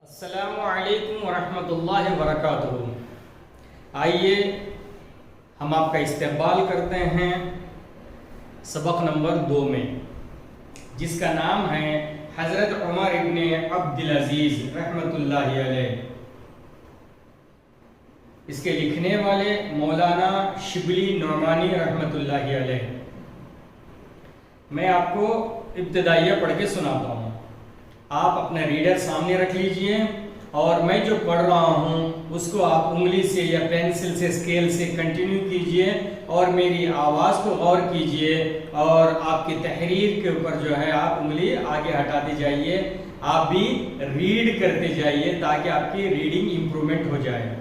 السلام علیکم ورحمۃ اللہ وبرکاتہ۔ آئیے ہم آپ کا استقبال کرتے ہیں سبق نمبر 2 میں، جس کا نام ہے حضرت عمر ابن عبدالعزیز رحمۃ اللہ علیہ۔ اس کے لکھنے والے مولانا شبلی نعمانی رحمۃ اللہ علیہ۔ میں آپ کو ابتدائیہ پڑھ کے سناتا ہوں، آپ اپنا ریڈر سامنے رکھ لیجئے اور میں جو پڑھ رہا ہوں اس کو آپ انگلی سے یا پینسل سے اسکیل سے کنٹینیو کیجئے اور میری آواز کو غور کیجئے اور آپ کی تحریر کے اوپر جو ہے آپ انگلی آگے ہٹاتے جائیے، آپ بھی ریڈ کرتے جائیے تاکہ آپ کی ریڈنگ امپرومنٹ ہو جائے۔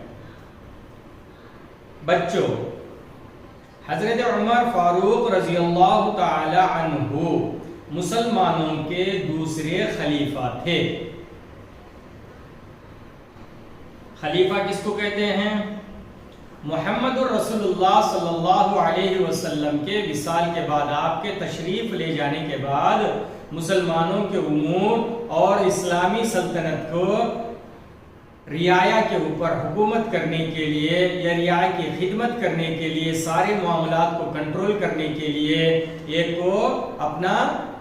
بچوں، حضرت عمر فاروق رضی اللہ تعالی عنہ مسلمانوں کے دوسرے خلیفہ تھے۔ خلیفہ کس کو کہتے ہیں؟ محمد الرسول اللہ صلی اللہ علیہ وسلم کے وصال کے بعد، آپ کے تشریف لے جانے کے بعد مسلمانوں کے امور اور اسلامی سلطنت کو رعایا کے اوپر حکومت کرنے کے لیے یا رعایا کی خدمت کرنے کے لیے، سارے معاملات کو کنٹرول کرنے کے لیے ایک کو اپنا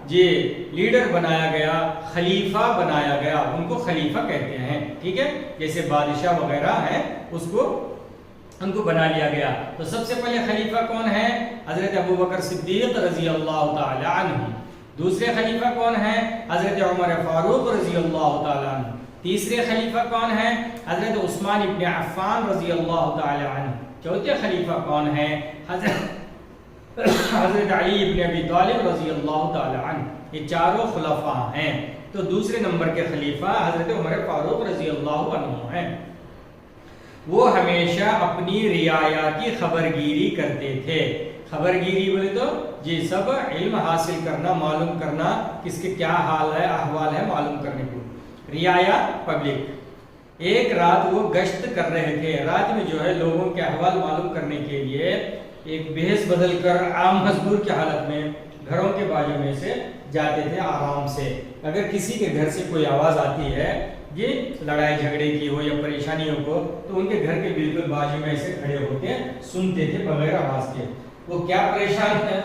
لیڈر بنایا گیا، خلیفہ بنایا گیا۔ ان کو خلیفہ کہتے ہیں، ٹھیک ہے، جیسے بادشاہ وغیرہ ہیں ان کو بنا لیا گیا۔ تو سب سے پہلے خلیفہ کون ہے؟ حضرت ابو بکر صدیق رضی اللہ تعالی عنہ۔ دوسرے خلیفہ کون ہیں؟ حضرت عمر فاروق رضی اللہ تعالی عنہ۔ تیسرے خلیفہ کون ہیں؟ حضرت عثمان ابن عفان رضی اللہ تعالی عنہ۔ چوتھے خلیفہ کون ہیں؟ حضرت علی ابن ابی طالب رضی اللہ تعالی عنہ۔ یہ چاروں خلفاء ہیں۔ تو دوسرے نمبر کے خلیفہ حضرت عمر فاروق رضی اللہ عنہ ہیں۔ وہ ہمیشہ اپنی رعایا کی خبرگیری کرتے تھے۔ خبرگیری بولے تو سب علم حاصل کرنا، معلوم کرنا، کس کے کیا حال ہے، احوال ہے، معلوم کرنے کو رعایا پبلک۔ ایک رات وہ گشت کر رہے تھے، رات میں جو ہے لوگوں کے احوال معلوم کرنے کے لیے ایک بھیس بدل کر عام مزدور کی حالت میں گھروں کے بازو میں سے جاتے تھے آرام سے۔ اگر کسی کے گھر سے کوئی آواز آتی ہے لڑائی جھگڑے کی ہو یا پریشانیوں کو، تو ان کے گھر کے بالکل بازو میں سے کھڑے ہو کے سنتے تھے بغیر آواز کے، وہ کیا پریشان ہے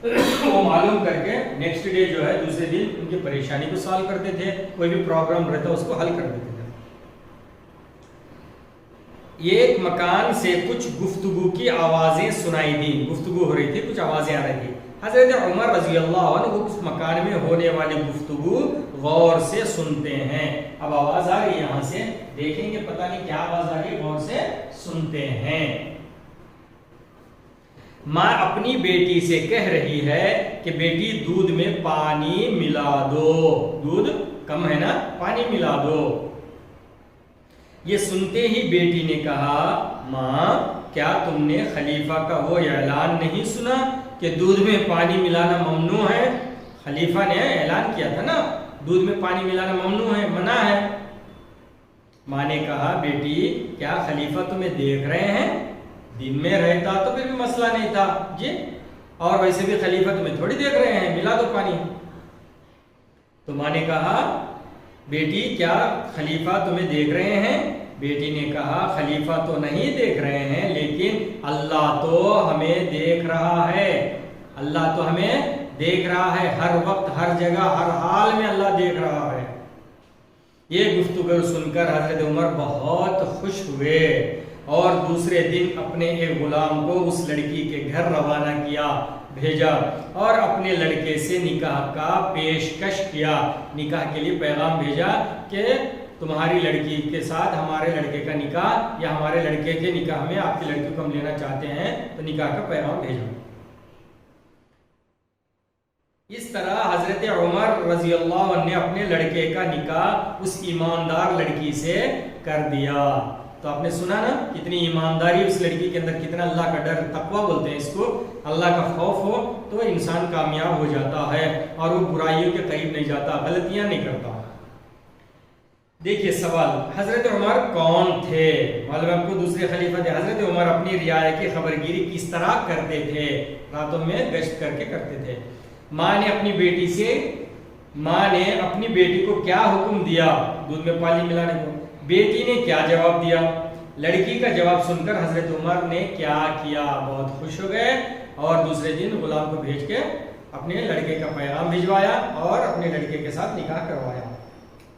وہ معلوم کر کے نیکسٹ ڈے جو ہے دوسرے دن ان کی پریشانی کو سالو کرتے تھے، کوئی بھی پرابلم رہتا اس کو حل کر دیتے تھے۔ ایک مکان سے کچھ گفتگو کی آوازیں سنائی دی، گفتگو ہو رہی تھی، کچھ آوازیں آ رہی تھی۔ حضرت عمر رضی اللہ عنہ اس مکان میں ہونے والی گفتگو غور سے سنتے ہیں۔ اب آواز آ رہی ہے، یہاں سے دیکھیں گے پتہ نہیں کیا آواز آ رہی ہے، غور سے سنتے ہیں۔ ماں اپنی بیٹی سے کہہ رہی ہے کہ بیٹی دودھ میں پانی ملا دو، دودھ کم ہے نا، پانی ملا دو۔ یہ سنتے ہی بیٹی نے کہا، ماں کیا تم نے خلیفہ کا وہ اعلان نہیں سنا کہ دودھ میں پانی ملانا ممنوع ہے؟ خلیفہ نے اعلان کیا تھا نا، دودھ میں پانی ملانا ممنوع ہے، منع ہے۔ ماں نے کہا، بیٹی کیا خلیفہ تمہیں دیکھ رہے ہیں؟ دن میں رہتا تو پھر بھی مسئلہ نہیں تھا اور ویسے بھی خلیفہ تمہیں تھوڑی دیکھ رہے ہیں، ملا دو پانی۔ تو ماں نے کہا، بیٹی کیا خلیفہ تمہیں دیکھ رہے ہیں؟ بیٹی نے کہا، خلیفہ تو نہیں دیکھ رہے ہیں، لیکن اللہ تو ہمیں دیکھ رہا ہے، اللہ تو ہمیں دیکھ رہا ہے، ہر وقت ہر جگہ ہر حال میں اللہ دیکھ رہا ہے۔ یہ گفتگو سن کر حضرت عمر بہت خوش ہوئے اور دوسرے دن اپنے ایک غلام کو اس لڑکی کے گھر روانہ کیا، بھیجا اور اپنے لڑکے سے نکاح کا پیشکش کیا، نکاح کے لیے پیغام بھیجا کہ تمہاری لڑکی کے ساتھ ہمارے لڑکے کا نکاح یا ہمارے لڑکے کے نکاح میں آپ کی لڑکی کو ہم لینا چاہتے ہیں، تو نکاح کا پیغام بھیجا۔ اس طرح حضرت عمر رضی اللہ عنہ نے اپنے لڑکے کا نکاح اس ایماندار لڑکی سے کر دیا۔ تو آپ نے سنا نا کتنی ایمانداری اس لڑکی کے اندر، کتنا اللہ کا ڈر، تقوی بولتے ہیں اس کو، اللہ کا خوف ہو تو انسان کامیاب ہو جاتا ہے اور وہ برائیوں کے قریب نہیں جاتا، غلطیاں نہیں کرتا۔ دیکھیے سوال، حضرت عمر کون تھے؟ معلوم آپ کو دوسرے خلیفہ تھے۔ حضرت عمر اپنی رعایا کی خبرگیری کس طرح کرتے تھے؟ راتوں میں گشت کر کے کرتے تھے۔ ماں نے اپنی بیٹی سے माँ ने अपनी बेटी को क्या हुक्म दिया दूध में पानी मिलाने को? बेटी ने क्या जवाब दिया? लड़की का जवाब सुनकर हजरत उमर ने क्या किया? बहुत खुश हो गए और दूसरे दिन गुलाम को भेज के अपने लड़के का पैगाम भिजवाया और अपने लड़के के साथ निकाह करवाया।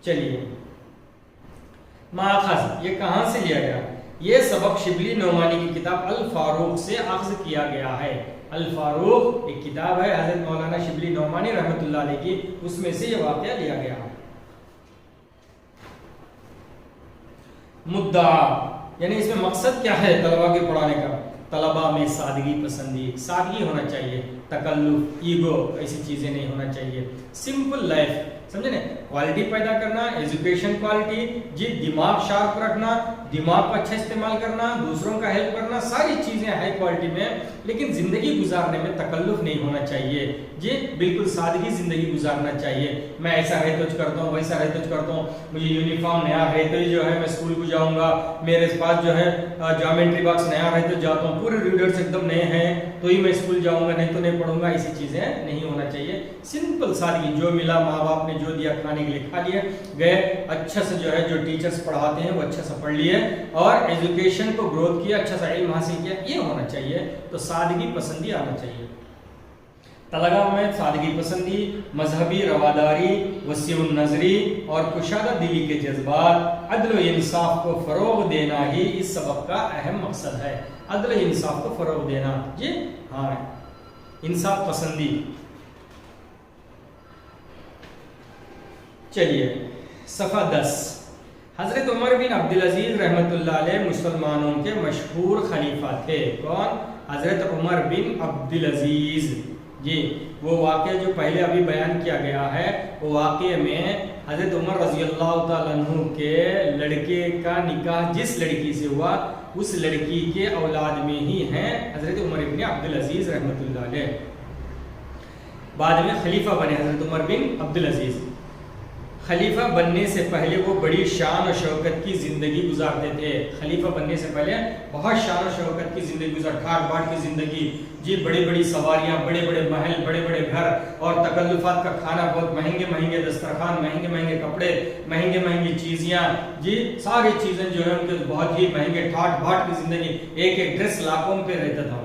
चलिए, माखज़ ये कहां से लिया गया? ये सबक शिबली नोमानी की किताब अल फारूक से अख्ज़ किया गया है। अल फारूक एक किताब है हजरत मौलाना शिबली नोमानी रहमतुल्लाह अलैह की, उसमें से ये वाक़या लिया गया है। मुद्दा यानी इसमें मकसद क्या है तलबा के पढ़ाने का? तलबा में सादगी पसंदी, सादगी होना चाहिए, तकल्लुफ, ईगो ऐसी चीजें नहीं होना चाहिए, सिंपल लाइफ, समझे ना? क्वालिटी पैदा करना, एजुकेशन क्वालिटी, जी दिमाग शार्प रखना, दिमाग का अच्छा इस्तेमाल करना, दूसरों का हेल्प करना, सारी चीजें हाई क्वालिटी में, लेकिन जिंदगी गुजारने में तकल्लुफ नहीं होना चाहिए। जी बिल्कुल सादगी जिंदगी गुजारना चाहिए। मैं ऐसा है तो करता हूँ, वैसा है तो करता हूँ, मुझे यूनिफॉर्म नया है तो जो है मैं स्कूल को जाऊंगा, मेरे पास जो है ज्योमेट्री बॉक्स नया है तो जाता हूँ, पूरे रीडर्स एकदम नए हैं तो ही मैं स्कूल जाऊंगा, नहीं तो नहीं पढ़ूंगा, ऐसी चीजें नहीं होना चाहिए। सिंपल सादगी, जो मिला माँ बाप ने जो दिया खाने के लिए खा लिए, गए अच्छा से जो है जो टीचर्स पढ़ाते हैं वो अच्छा से पढ़ लिए और एजुकेशन को ग्रोथ किया, अच्छा सा इल्म हासिल किया, ये होना चाहिए। तो सादगी पसंदी आना चाहिए। तलबा में सादगी पसंदी, मजहबी रवादारी, वसीउन नजरी और कुशादा दिली के जज्बात, अदल इंसाफ को फरोग देना ही इस सबक का अहम मकसद है। अदल इंसाफ को फरोग देना, जी हाँ, इंसाफ पसंदी। चलिए सफ़ा 10। हजरत उमर बिन अब्दुल अजीज रहमतुल्लाह अलैह मुसलमानों के मशहूर खलीफा थे। कौन? हजरत उमर बिन अब्दुल अजीज। जी वो वाक़या जो पहले अभी बयान किया गया है, वो वाक़े में हजरत उमर रज़ी अल्लाह तआला अन्हु के लड़के का निकाह जिस लड़की से हुआ उस लड़की के औलाद में ही हैं हजरत उमर बिन अब्दुल अजीज रहमतुल्लाह अलैह। बाद में खलीफा बने हजरत उमर बिन अब्दुल अजीज। खलीफा बनने से पहले वो बड़ी शान और शौकत की जिंदगी गुजारते थे। खलीफा बनने से पहले बहुत शान और शौकत की जिंदगी गुजार, ठाट बाट की जिंदगी, जी बड़ी बड़ी सवारियां, बड़े बड़े महल, बड़े बड़े घर और तकल्लुफात का खाना, बहुत महंगे महंगे दस्तरखान, महंगे महंगे कपड़े, महंगे महंगी चीजियां, जी सारी चीजें जो है उनके बहुत ही महंगे, ठाट बाट की जिंदगी, एक एक ड्रेस लाखों पे रहता था।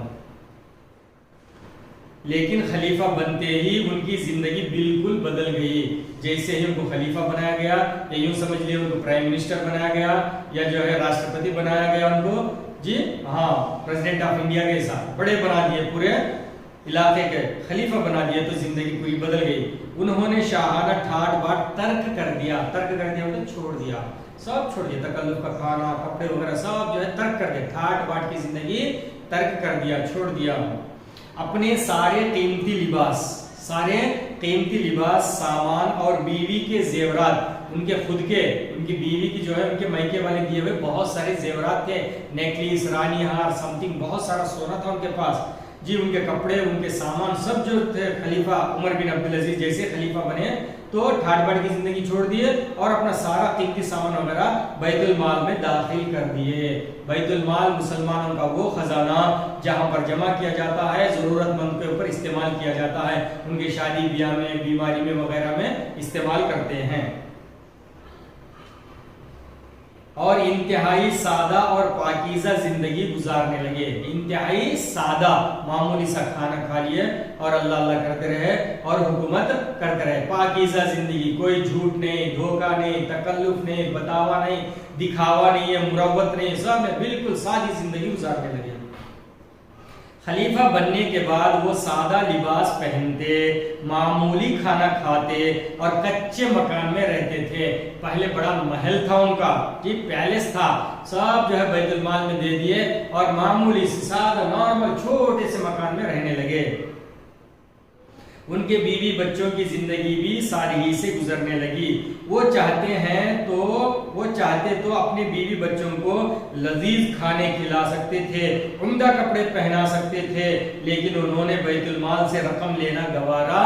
लेकिन खलीफा बनते ही उनकी जिंदगी बिल्कुल बदल गई। जैसे ही उनको खलीफा बनाया गया, या यूं समझ लिए उनको प्राइम मिनिस्टर बनाया गया, या जो है राष्ट्रपति बनाया गया उनको, जी हाँ, प्रेसिडेंट ऑफ इंडिया के साथ बड़े बना दिए, पूरे इलाके के खलीफा बना दिए, तो जिंदगी पूरी बदल गई। उन्होंने शाहाना ठाट बाट तर्क कर दिया। तर्क कर दिया मतलब छोड़ दिया, सब छोड़ दिया, तकल्लुफ का खाना, कपड़े वगैरह सब जो है तर्क कर दिया, ठाट बाट की जिंदगी तर्क कर दिया, छोड़ दिया। अपने सारे कीमती लिबास, सामान और बीवी के जेवरात, उनके खुद के, उनकी बीवी की जो है उनके मायके वाले दिए हुए बहुत सारे जेवरात थे, नेकलेस, रानी हार, समथिंग, बहुत सारा सोना था उनके पास, जी उनके कपड़े, उनके सामान सब जो थे। खलीफा उमर बिन अब्दुल अजीज जैसे खलीफा बने तो ठाट बाट की जिंदगी छोड़ दिए और अपना सारा कीमती सामान वगैरह बैतुल माल में दाखिल कर दिए। बैतुल माल मुसलमानों का वो खजाना जहां पर जमा किया जाता है, जरूरतमंद के ऊपर इस्तेमाल किया जाता है, उनके शादी ब्याह में, बीमारी में वगैरह में इस्तेमाल करते हैं। और इंतहाई सादा और पाकीज़ा जिंदगी गुजारने लगे। इंतहाई सादा, मामूली सा खाना खा लिए और अल्लाह अल्लाह करते रहे और हुकूमत करते रहे। पाकीज़ा जिंदगी, कोई झूठ नहीं, धोखा नहीं, तकल्लुफ नहीं, बतावा नहीं, दिखावा नहीं है, मुरव्वत नहीं, सब में बिल्कुल सादी जिंदगी गुजारने लगे। खलीफा बनने के बाद वो सादा लिबास पहनते, मामूली खाना खाते और कच्चे मकान में रहते थे। पहले बड़ा महल था उनका, जी पैलेस था, सब जो है बैतुल माल में दे दिए और मामूली सादा नॉर्मल छोटे से मकान में रहने लगे। उनके बीवी बच्चों की जिंदगी भी सादगी से गुजरने लगी। वो चाहते तो अपने बीवी बच्चों को लजीज खाने खिला सकते थे, उम्दा कपड़े पहना सकते थे, लेकिन उन्होंने बैतुल माल से रकम लेना गवारा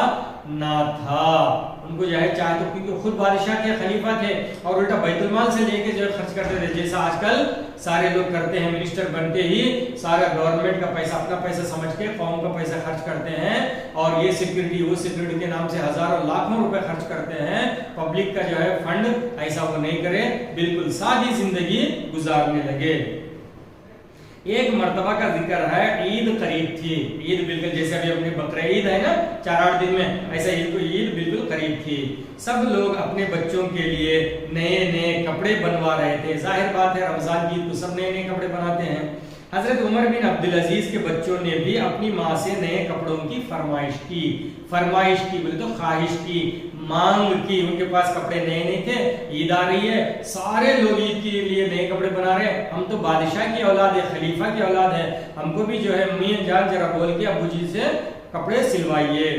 ना था। उनको जो है चाहे तो, क्योंकि खुद बादशाह थे, खलीफा थे, और उल्टा बैतुल माल से लेके जो है खर्च करते थे, जैसा आजकल सारे लोग करते हैं। मिनिस्टर बनते ही सारा गवर्नमेंट का पैसा, अपना पैसा समझ के कौम का पैसा खर्च करते हैं, और ये सिक्योरिटी वो सिक्योरिटी के नाम से हजारों लाखों रुपए खर्च करते हैं। पब्लिक का जो है फंड, ऐसा वो नहीं करे, बिल्कुल सादी जिंदगी गुजारने लगे। एक मर्तबा का जिक्र है, ईद करीब थी। ईद बिल्कुल जैसे अभी अपनी बकरा ईद है ना 4-8 दिन में, ऐसा ईद बिल्कुल करीब थी। सब लोग अपने बच्चों के लिए नए नए कपड़े बनवा रहे थे। जाहिर बात है रमजान की ईद को सब नए नए कपड़े बनाते हैं। हजरत उमर बिन अब्दुल अजीज के बच्चों ने भी अपनी माँ से नए कपड़ों की फरमाइश की। फरमाइश की बोले तो ख्वाहिश की, मांग की। उनके पास कपड़े नए नहीं थे, ईद आ रही है, सारे लोग ईद के लिए नए कपड़े बना रहे हैं, हम तो बादशाह की औलाद है, खलीफा की औलाद है, हमको भी जो है मियां जान जरा बोल के अब्बू जी से कपड़े सिलवाइए।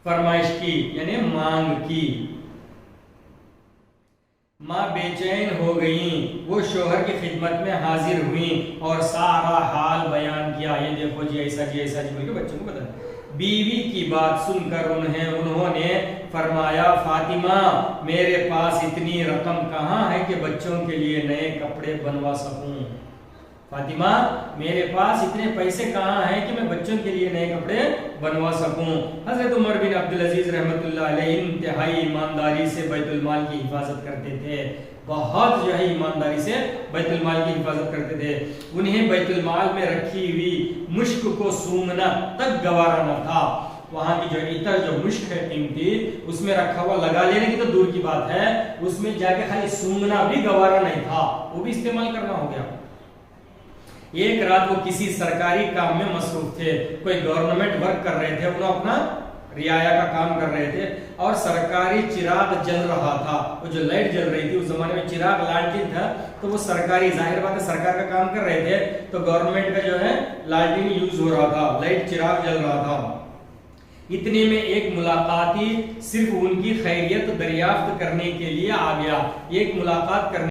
फरमाइश की यानी मांग की। माँ बेचैन हो गई, वो शोहर की खिदमत में हाजिर हुई और सारा हाल बयान किया। ये देखो जी ऐसा जी ऐसा जी बोल के बच्चों को बताया। बीवी की बात सुनकर उन्होंने फरमाया, फातिमा मेरे पास इतनी रकम कहाँ है कि बच्चों के लिए नए कपड़े बनवा सकूं। फातिमा मेरे पास इतने पैसे कहाँ हैं कि मैं बच्चों के लिए नए कपड़े बनवा सकूं। हजरत उमर बिन अब्दुल अजीज रहमतुल्लाह अलैहि इंतहाई ईमानदारी से बैतुल माल की हिफाजत करते थे। बहुत जो है ईमानदारी से बैतुल माल की हिफाजत करते थे। उन्हें बैतुल माल में रखी हुई मुश्क को सूंघना तक गवारा न था। वहां की जो इतर जो मुश्क है कीमती, उसमें रखा हुआ लगा लेने की तो दूर की बात है, उसमें जाके खाली सूंघना भी गवारा नहीं था, वो भी इस्तेमाल करना हो गया। एक रात वो किसी सरकारी काम में मसरूफ थे, कोई गवर्नमेंट वर्क कर रहे थे, उन्होंने अपना रियाया का काम कर रहे थे, और सरकारी चिराग जल रहा था। वो जो लाइट जल रही थी, उस जमाने में चिराग लालटेन था, तो वो सरकारी, जाहिर बात है सरकार का काम कर रहे थे, तो गवर्नमेंट का जो है लालटेन यूज हो रहा था, लाइट चिराग जल रहा था। इतने में एक मुलाकाती सिर्फ उनकी खैरियत दरियाफ्त करने के लिए आ गया। एक मुलाकात करने